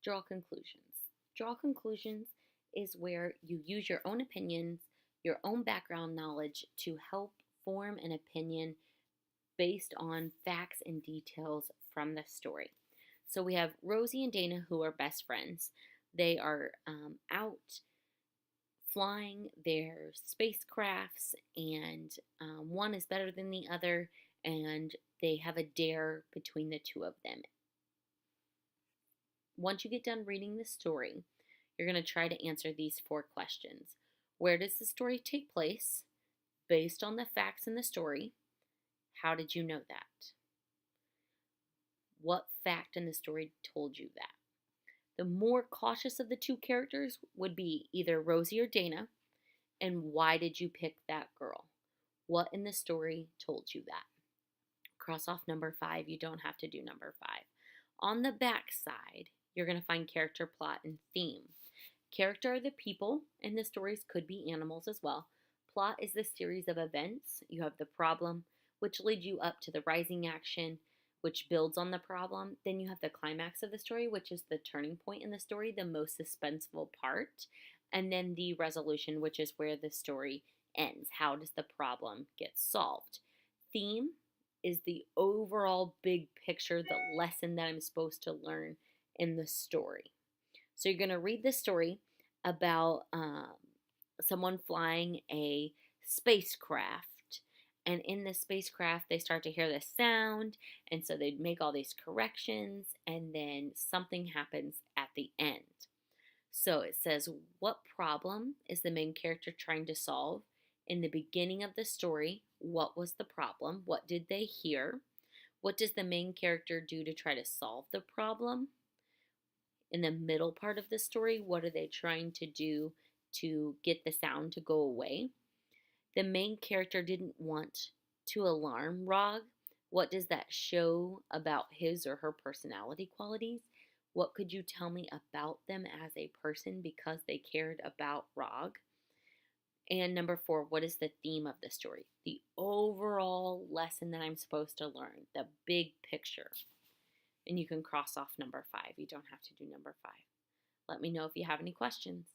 Draw conclusions. Draw conclusions is where you use your own opinions, your own background knowledge to help form an opinion based on facts and details from the story. So we have Rosie and Dana, who are best friends. They are out flying their spacecrafts, and one is better than the other, and they have a dare between the two of them. Once you get done reading the story, you're going to try to answer these 4 questions. Where does the story take place? Based on the facts in the story, how did you know that? What fact in the story told you that? The more cautious of the 2 characters would be either Rosie or Dana, and why did you pick that girl? What in the story told you that? Cross off number 5. You don't have to do number 5. On the back side, you're going to find character, plot, and theme. Character are the people, and the stories could be animals as well. Plot is the series of events. You have the problem, which leads you up to the rising action, which builds on the problem. Then you have the climax of the story, which is the turning point in the story, the most suspenseful part. And then the resolution, which is where the story ends. How does the problem get solved? Theme is the overall big picture, the lesson that I'm supposed to learn in the story. So you're going to read this story about someone flying a spacecraft. And in the spacecraft, they start to hear this sound. And so they make all these corrections. And then something happens at the end. So it says, what problem is the main character trying to solve? In the beginning of the story, what was the problem? What did they hear? What does the main character do to try to solve the problem? In the middle part of the story, what are they trying to do to get the sound to go away? The main character didn't want to alarm Rog. What does that show about his or her personality qualities? What could you tell me about them as a person because they cared about Rog? And number 4, what is the theme of the story? The overall lesson that I'm supposed to learn, the big picture. And you can cross off number 5. You don't have to do number 5. Let me know if you have any questions.